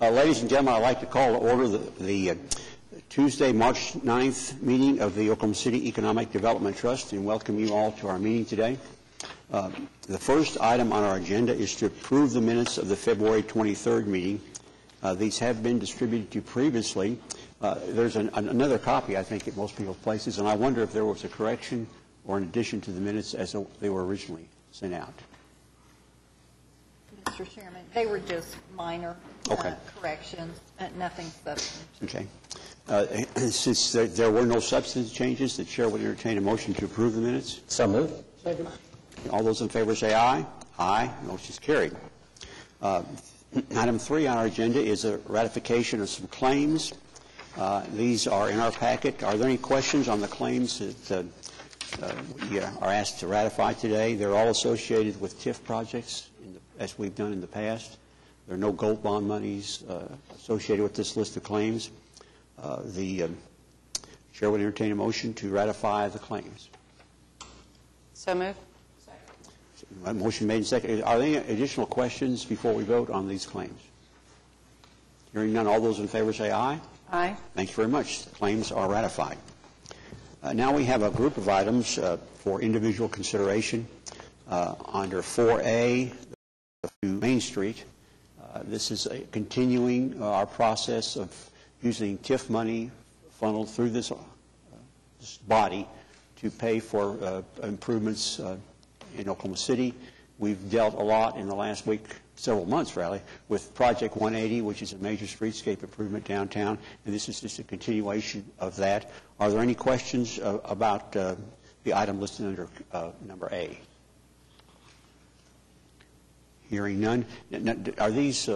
Ladies and gentlemen, I'd like to call to order the Tuesday, March 9th meeting of the Oklahoma City Economic Development Trust and welcome you all to our meeting today. The first item on our agenda is to approve the minutes of the February 23rd meeting. These have been distributed to you previously. There's another copy, I think, at most people's places, and I wonder if there was a correction or an addition to the minutes as they were originally sent out. Mr. Chairman, they were just minor corrections, nothing substantive. Okay. Since there were no substantive changes, the Chair would entertain a motion to approve the minutes. So moved. Second. All those in favor say aye. Aye. Motion is carried. Item 3 on our agenda is a ratification of some claims. These are in our packet. Are there any questions on the claims that we are asked to ratify today? They're all associated with TIF projects, as we've done in the past. There are no gold bond monies associated with this list of claims. The Chair would entertain a motion to ratify the claims. So moved. Motion made and seconded. Are there any additional questions before we vote on these claims? Hearing none, all those in favor say aye. Aye. Thank you very much. The claims are ratified. Now we have a group of items for individual consideration. Under 4A, to Main Street. This is continuing our process of using TIF money funneled through this body to pay for improvements in Oklahoma City. We've dealt a lot in the last week, several months really, with Project 180, which is a major streetscape improvement downtown, and this is just a continuation of that. Are there any questions about the item listed under number A? Hearing none. Are these,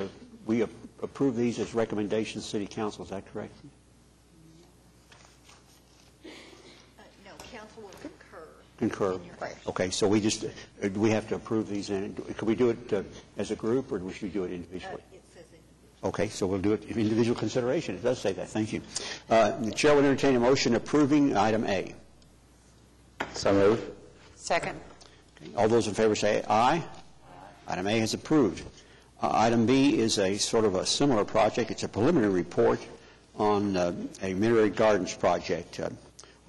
we approve these as recommendations to City Council, is that correct? No, Council will concur. Concur. Okay, so we just, we have to approve these, and could we do it as a group, or should we do it individually? It says individual. Okay, so we'll do it in individual consideration. It does say that. Thank you. The Chair will entertain a motion approving item A. So moved. Second. Okay. All those in favor say aye. Item A is approved. Item B is a sort of a similar project. It's a preliminary report on a Myriad Gardens project. Are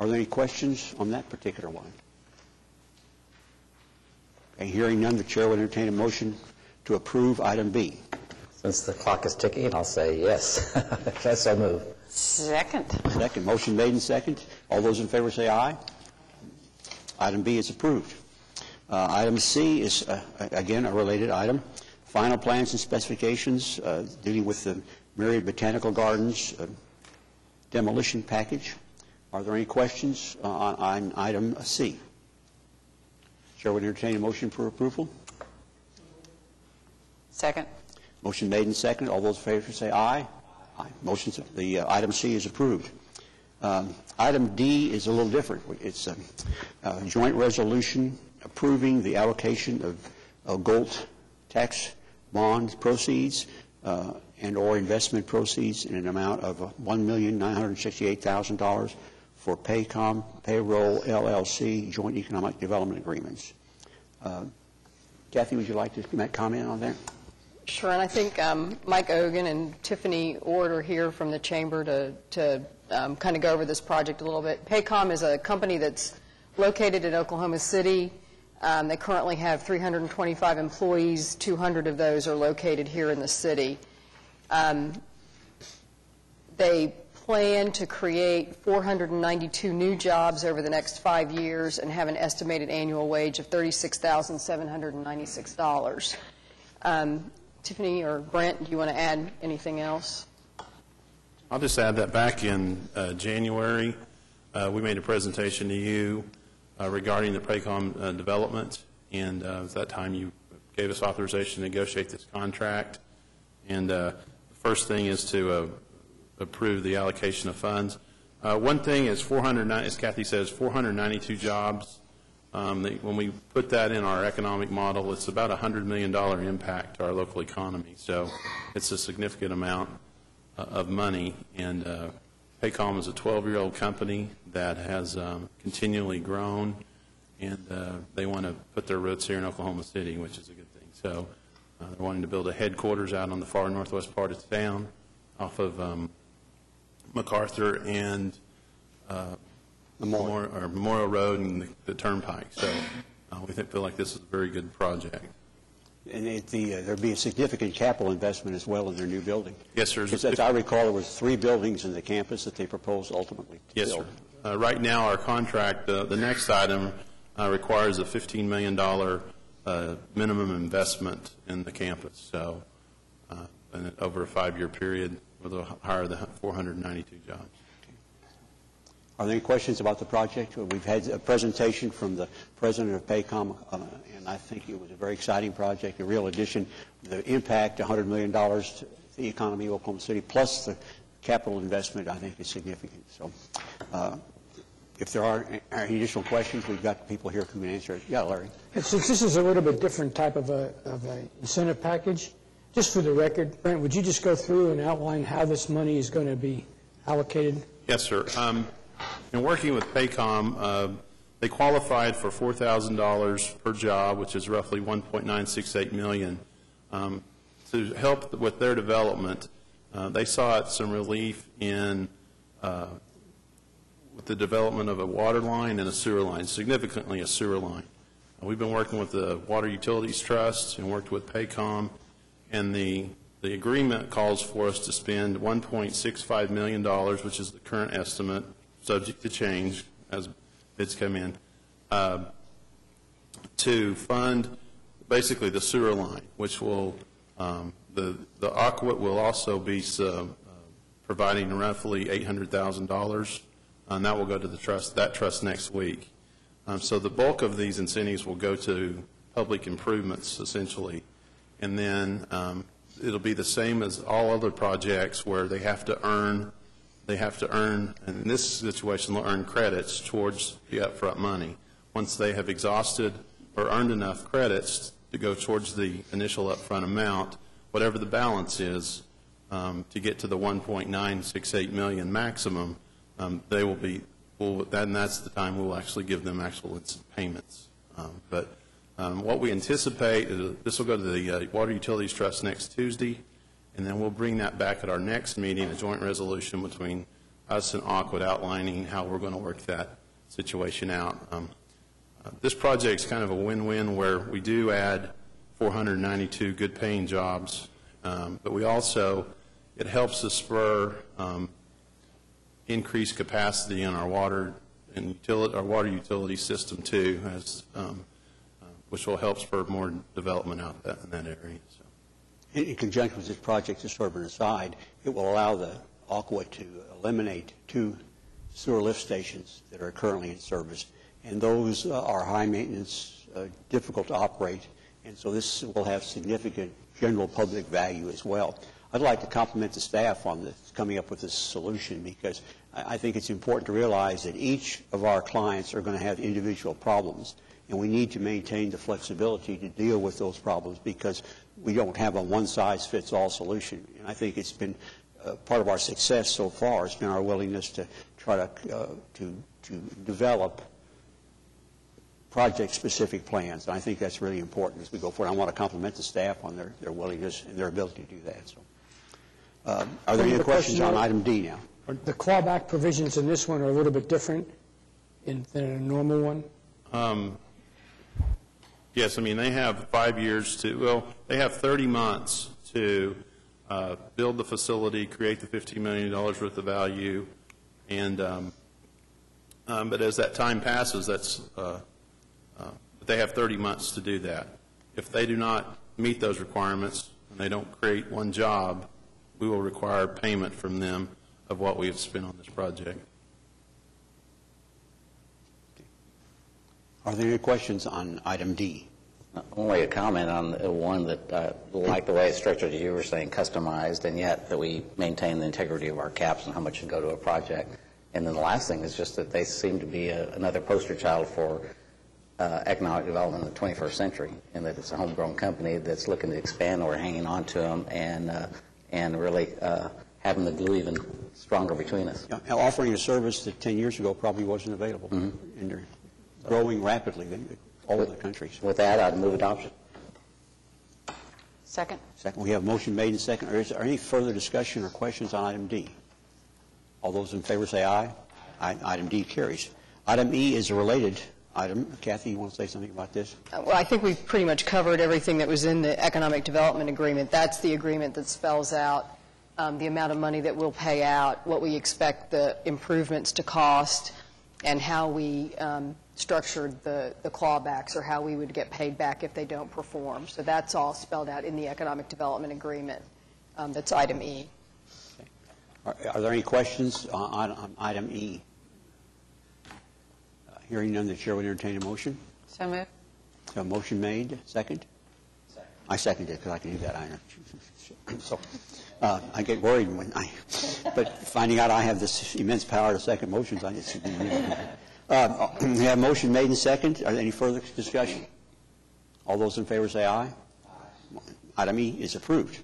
there any questions on that particular one? Okay, hearing none, the Chair would entertain a motion to approve item B. Since the clock is ticking, I'll say yes. So moved. Second. Second. Motion made and second. All those in favor say aye. Item B is approved. Item C is, again, a related item. Final plans and specifications dealing with the Myriad Botanical Gardens demolition package. Are there any questions on item C? Chair would entertain a motion for approval. Second. Motion made and second. All those in favor say aye. Aye. The item C is approved. Item D is a little different. It's a joint resolution approving the allocation of gold tax bond proceeds and or investment proceeds in an amount of $1,968,000 for Paycom Payroll LLC joint economic development agreements. Kathy, would you like to comment on that? Sure, and I think Mike Ogan and Tiffany Ord are here from the Chamber to kind of go over this project a little bit. Paycom is a company that's located in Oklahoma City. They currently have 325 employees. 200 of those are located here in the city. They plan to create 492 new jobs over the next 5 years and have an estimated annual wage of $36,796. Tiffany or Brent, do you want to add anything else? I'll just add that back in January, we made a presentation to you regarding the Paycom development, and at that time you gave us authorization to negotiate this contract. And the first thing is to approve the allocation of funds. One thing is as Kathy says, 492 jobs. When we put that in our economic model, it's about a $100 million impact to our local economy. So it's a significant amount of money. And Paycom is a 12-year-old company that has continually grown, and they want to put their roots here in Oklahoma City, which is a good thing. So They're wanting to build a headquarters out on the far northwest part of town off of MacArthur and Memorial Road and the Turnpike. So we feel like this is a very good project. And there'd be a significant capital investment as well in their new building. Yes, sir. Because as I recall, there was 3 buildings in the campus that they proposed ultimately to Yes, build. sir. Right now, our contract, the next item requires a $15 million minimum investment in the campus. So and over a 5-year period, we'll hire the 492 jobs. Are there any questions about the project? We've had a presentation from the president of PACOM, and I think it was a very exciting project, a real addition. The impact, $100 million to the economy of Oklahoma City, plus the capital investment, I think is significant. So if there are any additional questions, we've got people here who can answer it. Yeah, Larry. Since this is a little bit different type of a incentive package, just for the record, Brent, would you just go through and outline how this money is going to be allocated? Yes, sir. In working with PACOM, they qualified for $4,000 per job, which is roughly $1.968 million. To help with their development, they sought some relief in with the development of a water line and a sewer line, significantly a sewer line. We've been working with the Water Utilities Trust and worked with PACOM, and the agreement calls for us to spend $1.65 million, which is the current estimate, subject to change as bids come in, to fund basically the sewer line, which will, the Aqua will also be providing roughly $800,000, and that will go to the trust next week. So the bulk of these incentives will go to public improvements, essentially, and then it'll be the same as all other projects where they have to earn, and in this situation, they'll earn credits towards the upfront money. Once they have exhausted or earned enough credits to go towards the initial upfront amount, whatever the balance is, to get to the $1.968 million maximum, they will be, and that's the time we'll actually give them actual payments. But what we anticipate is this will go to the Water Utilities Trust next Tuesday, and then we'll bring that back at our next meeting, a joint resolution between us and Aqua outlining how we're going to work that situation out. This project is kind of a win-win where we do add 492 good-paying jobs, but we also, it helps us spur increased capacity in our water and our water utility system too, which will help spur more development out in that area. So. In conjunction with this project, just sort of an aside, it will allow the Aqua to eliminate 2 sewer lift stations that are currently in service, and those are high maintenance, difficult to operate, and so this will have significant general public value as well. I'd like to compliment the staff on this, coming up with this solution, because I think it's important to realize that each of our clients are going to have individual problems, and we need to maintain the flexibility to deal with those problems because we don't have a one-size-fits-all solution. And I think it's been part of our success so far has been our willingness to try to develop project-specific plans. And I think that's really important as we go forward. I want to compliment the staff on their willingness and their ability to do that. So, are there any questions on item D now? The clawback provisions in this one are a little bit different than a normal one? Yes, I mean, they have 5 years to, well, they have 30 months to build the facility, create the $15 million worth of value, and but as that time passes, they have 30 months to do that. If they do not meet those requirements and they don't create one job, we will require payment from them of what we have spent on this project. Are there any questions on item D? Only a comment on one that, like the way it's structured, as you were saying, customized, and yet that we maintain the integrity of our caps and how much can go to a project. And then the last thing is just that they seem to be another poster child for economic development in the 21st century, and that it's a homegrown company that's looking to expand, or hanging on to them, and really having the glue even stronger between us. Yeah, offering a service that 10 years ago probably wasn't available, and they're growing rapidly all over the country. So. With that, I'd move adoption. Second. Second. We have a motion made and second. Is there any further discussion or questions on item D? All those in favor say aye. Aye. Item D carries. Item E is a related item. Kathy, you want to say something about this? Well, I think we've pretty much covered everything that was in the Economic Development Agreement. That's the agreement that spells out the amount of money that we'll pay out, what we expect the improvements to cost, and how we structured the clawbacks, or how we would get paid back if they don't perform. So that's all spelled out in the Economic Development Agreement. That's item E. Okay. Are there any questions on item E? Hearing none, the chair would entertain a motion. So moved. A motion made. Second? Second. I seconded it because I can do that. I know. So I get worried when but finding out I have this immense power to second motions, I just we have a motion made and second. Are there any further discussion? All those in favor say aye. Aye. Item E is approved.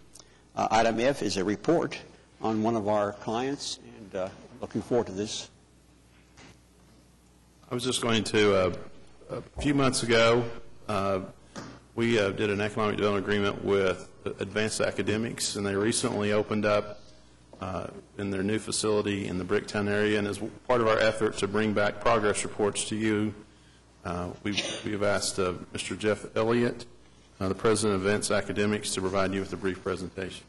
Item F is a report on one of our clients, and looking forward to this. I was just going to, a few months ago, we did an economic development agreement with Advanced Academics, and they recently opened up in their new facility in the Bricktown area. And as part of our effort to bring back progress reports to you, we've asked Mr. Jeff Elliott, the president of Advanced Academics, to provide you with a brief presentation.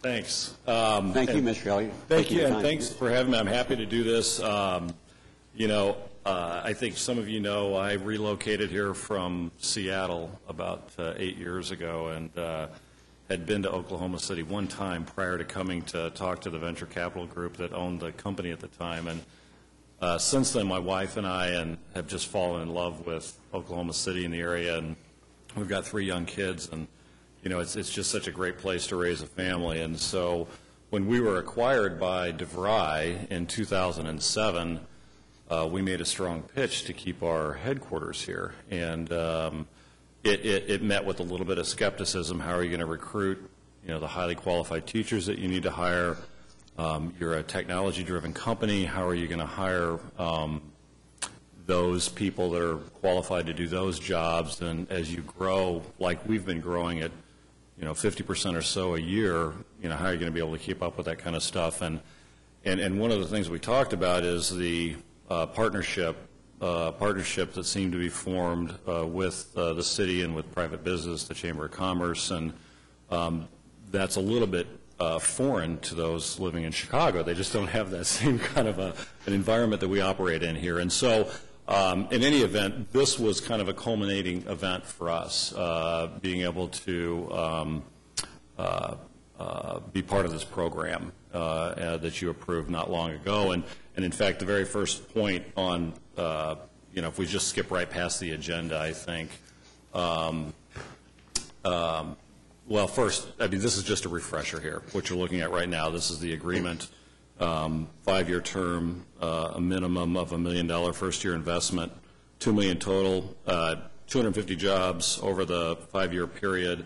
Thanks. Thank you, Mr. Elliott. Thank you, and thanks for having me. I'm happy to do this. I think some of you know I relocated here from Seattle about 8 years ago, and had been to Oklahoma City one time prior to coming to talk to the venture capital group that owned the company at the time. And since then, my wife and I have just fallen in love with Oklahoma City and the area, and we've got 3 young kids, and it's just such a great place to raise a family. And so when we were acquired by DeVry in 2007, we made a strong pitch to keep our headquarters here. And it met with a little bit of skepticism. How are you going to recruit, the highly qualified teachers that you need to hire? You're a technology-driven company. How are you going to hire those people that are qualified to do those jobs? And as you grow, like we've been growing at 50% or so a year, how are you going to be able to keep up with that kind of stuff? And one of the things we talked about is the partnership that seemed to be formed with the city and with private business, the Chamber of Commerce, and that's a little bit foreign to those living in Chicago. They just don't have that same kind of an environment that we operate in here. And so in any event, this was kind of a culminating event for us, being able to be part of this program that you approved not long ago. And in fact, the very first point on, if we just skip right past the agenda, I think, well, first, this is just a refresher here. What you're looking at right now, this is the agreement. 5-year term, a minimum of $1 million first-year investment, $2 million total, 250 jobs over the 5-year period,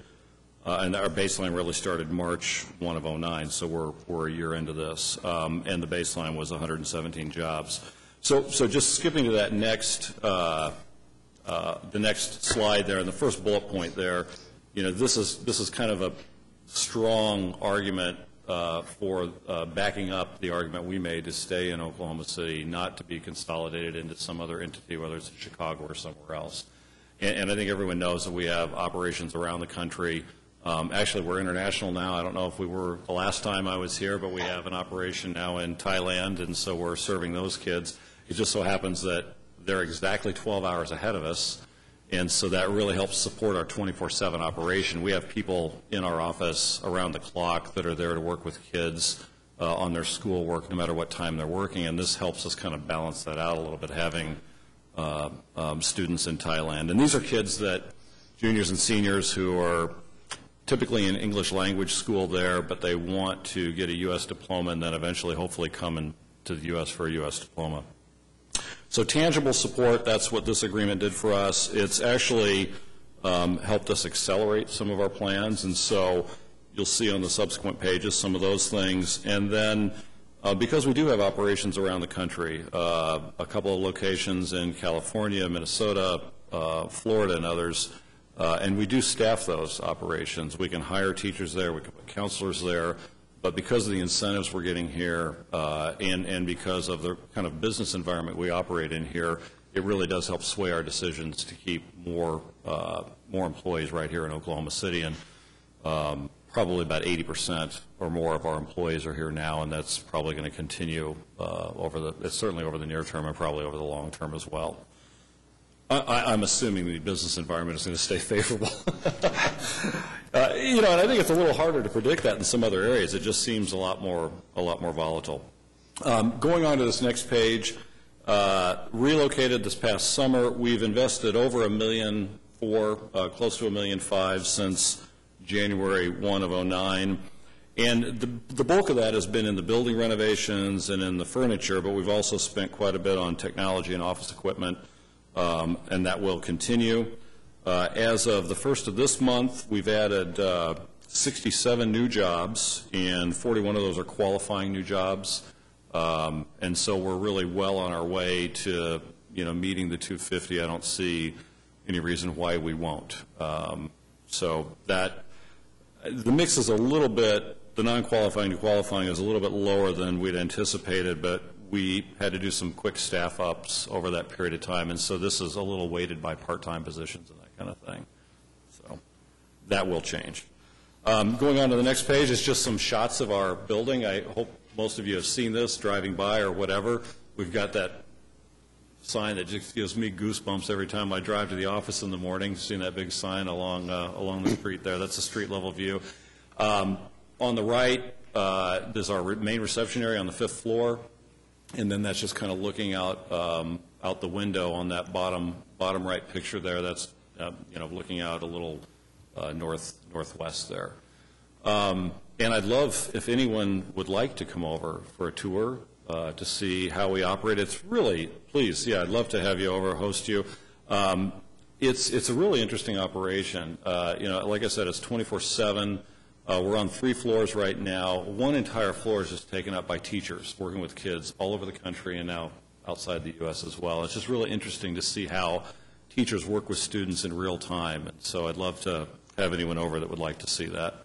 and our baseline really started March 1 of 2009, so we're a year into this, and the baseline was 117 jobs. So just skipping to that next, the next slide there, and the first bullet point there, this is kind of a strong argument for backing up the argument we made to stay in Oklahoma City, not to be consolidated into some other entity, whether it's in Chicago or somewhere else. And I think everyone knows that we have operations around the country. Actually, we're international now. I don't know if we were the last time I was here, but we have an operation now in Thailand, and so we're serving those kids. It just so happens that they're exactly 12 hours ahead of us, and so that really helps support our 24/7 operation. We have people in our office around the clock that are there to work with kids on their schoolwork, no matter what time they're working, and this helps us kind of balance that out a little bit, having students in Thailand. And these are kids that, juniors and seniors, who are typically in English language school there, but they want to get a U.S. diploma and then eventually hopefully come into the U.S. for a U.S. diploma. So tangible support, that's what this agreement did for us. It's actually helped us accelerate some of our plans, and so you'll see on the subsequent pages some of those things. And then because we do have operations around the country, a couple of locations in California, Minnesota, Florida and others, and we do staff those operations. We can hire teachers there, we can put counselors there, but because of the incentives we're getting here and because of the kind of business environment we operate in here, it really does help sway our decisions to keep more employees right here in Oklahoma City. And probably about 80% or more of our employees are here now, and that's probably going to continue certainly over the near term and probably over the long term as well. I'm assuming the business environment is going to stay favorable. And I think it's a little harder to predict that in some other areas. It just seems a lot more volatile. Going on to this next page, relocated this past summer, we've invested over $1.4 million, close to $1.5 million since January 1 of 2009. And the bulk of that has been in the building renovations and in the furniture, but we've also spent quite a bit on technology and office equipment, and that will continue. As of the first of this month, we've added 67 new jobs, and 41 of those are qualifying new jobs. And so we're really well on our way to, meeting the 250. I don't see any reason why we won't. So that the mix is a little bit, the non-qualifying to qualifying is a little bit lower than we'd anticipated, but we had to do some quick staff ups over that period of time, and so this is a little weighted by part-time positions and that kind of thing. So that will change. Going on to the next page is just some shots of our building. I hope most of you have seen this driving by or whatever. We've got that sign that just gives me goosebumps every time I drive to the office in the morning, seeing that big sign along the street there. That's a street-level view. On the right, there's our main reception area on the 5th floor, and then that's just kind of looking out the window on that bottom right picture there. That's looking out a little northwest there. And I'd love if anyone would like to come over for a tour to see how we operate. It's really, please, I'd love to have you over, host you. It's a really interesting operation. Like I said, it's 24/7. We're on 3 floors right now. One entire floor is just taken up by teachers working with kids all over the country and now outside the U.S. as well. It's just really interesting to see how teachers work with students in real time. And so I'd love to have anyone over that would like to see that.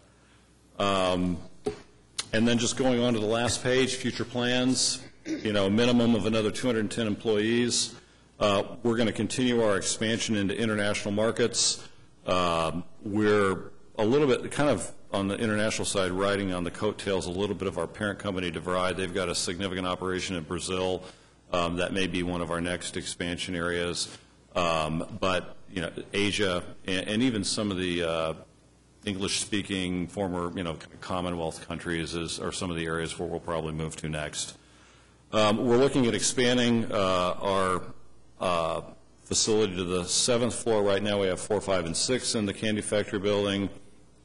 And then just going on to the last page, future plans, a minimum of another 210 employees. We're going to continue our expansion into international markets. We're a little bit kind of on the international side riding on the coattails a little bit of our parent company, DeVry. They've got a significant operation in Brazil. That may be one of our next expansion areas. But, Asia and even some of the English-speaking former, Commonwealth countries are some of the areas where we'll probably move to next. We're looking at expanding our facility to the 7th floor. Right now we have 4, 5, and 6 in the Candy Factory building.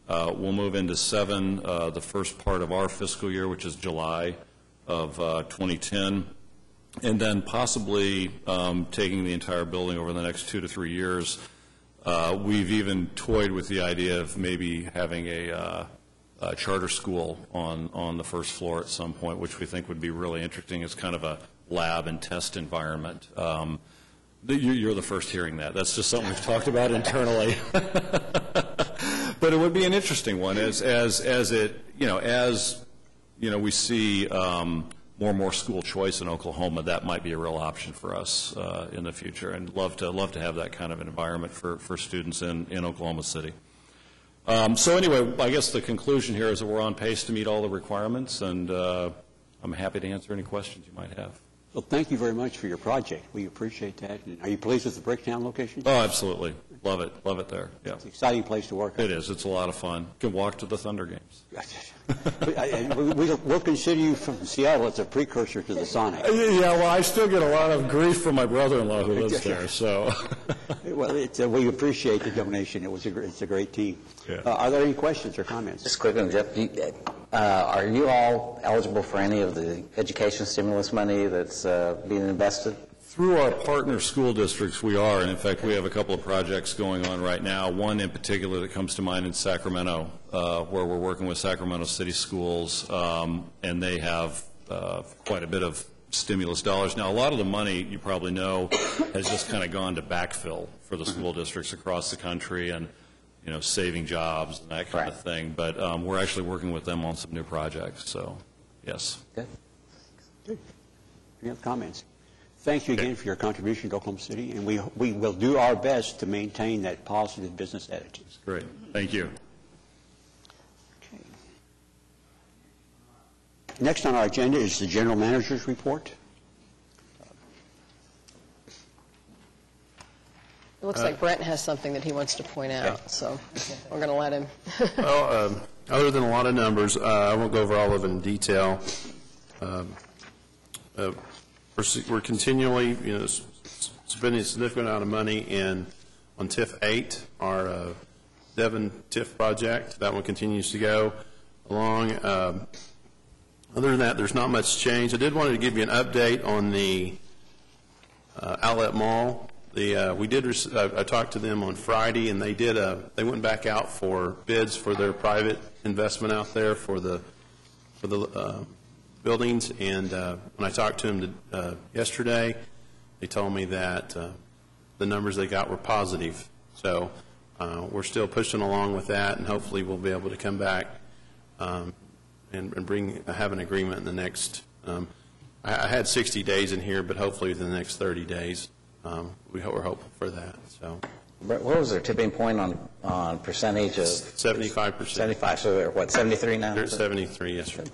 We'll move into 7 the first part of our fiscal year, which is July of 2010. And then possibly taking the entire building over the next 2 to 3 years. We've even toyed with the idea of maybe having a charter school on the first floor at some point, which we think would be really interesting. It's kind of a lab and test environment. You're the first hearing that. That's just something we've talked about internally. But it would be an interesting one as we see more and more school choice in Oklahoma. That might be a real option for us in the future, and love to have that kind of an environment for students in Oklahoma City. So anyway, I guess the conclusion here is that we're on pace to meet all the requirements, and I'm happy to answer any questions you might have. Well, thank you very much for your project. We appreciate that. And are you pleased with the Bricktown location? Oh, absolutely. Love it there. Yeah. It's an exciting place to work. It is. It's a lot of fun. You can walk to the Thunder games. We'll consider you from Seattle as a precursor to the Sonic. Yeah, well, I still get a lot of grief from my brother-in-law who lives there. So, well, we appreciate the donation. It's a great team. Yeah. Are there any questions or comments? Just quick one, Jeff. Are you all eligible for any of the education stimulus money that's being invested? Through our partner school districts, we are. And in fact, we have a couple of projects going on right now. One in particular that comes to mind in Sacramento, where we're working with Sacramento City Schools, and they have quite a bit of stimulus dollars. Now, a lot of the money, you probably know, has just kind of gone to backfill for for the school districts across the country and, saving jobs and that kind of thing. But we're actually working with them on some new projects, so, yes. Good. Good. Any other comments? Thank you again for your contribution to Oklahoma City, and we will do our best to maintain that positive business attitude. Great. Thank you. Okay. Next on our agenda is the General Manager's Report. It looks like Brent has something that he wants to point out, so we're going to let him. Well, other than a lot of numbers, I won't go over all of it in detail. We're continually, spending a significant amount of money on TIF 8, our Devon TIF project. That one continues to go along. Other than that, there's not much change. I did want to give you an update on the Outlet Mall. I talked to them on Friday, and they went back out for bids for their private investment out there for the buildings. And when I talked to them yesterday, they told me that the numbers they got were positive. So we're still pushing along with that, and hopefully we'll be able to come back and have an agreement in the next. I had 60 days in here, but hopefully within the next 30 days. We're hopeful for that. So, What was their tipping point on percentage of? 75%. 75. So they're what, 73 now? They're at 73, yes, sir.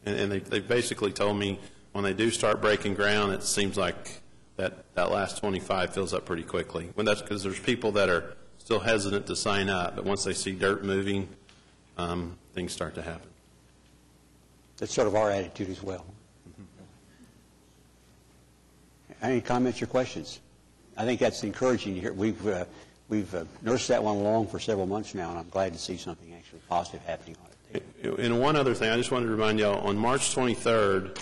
And they basically told me when they do start breaking ground, it seems like that last 25 fills up pretty quickly. When that's because there's people that are still hesitant to sign up, but once they see dirt moving, things start to happen. That's sort of our attitude as well. Any comments or questions? I think that's encouraging to hear. We've nursed that one along for several months now, and I'm glad to see something actually positive happening on it. And one other thing, I just wanted to remind y'all, on March 23rd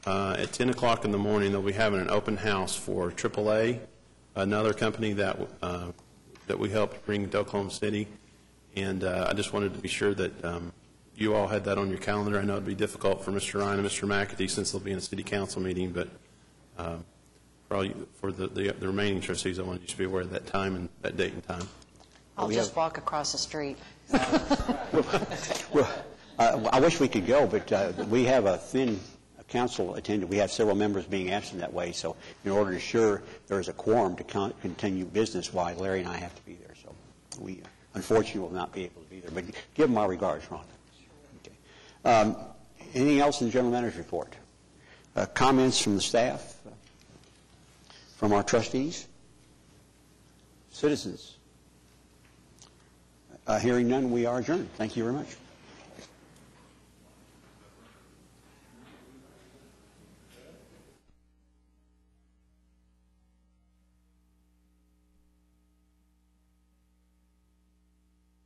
at 10 o'clock in the morning, they'll be having an open house for AAA, another company that we helped bring to Oklahoma City. And I just wanted to be sure that you all had that on your calendar. I know it would be difficult for Mr. Ryan and Mr. McAtee since they'll be in a city council meeting, but for the remaining trustees, I wanted you to be aware of that time and that date and time. I'll just walk across the street. Well, I wish we could go, but we have a thin council attendant. We have several members being absent that way, so in order to ensure there is a quorum to continue business, why Larry and I have to be there. So we, unfortunately, will not be able to be there. But give them our regards, Rhonda. Okay. Anything else in the General Manager's report? Comments from the staff? From our trustees? Citizens? Hearing none, we are adjourned. Thank you very much.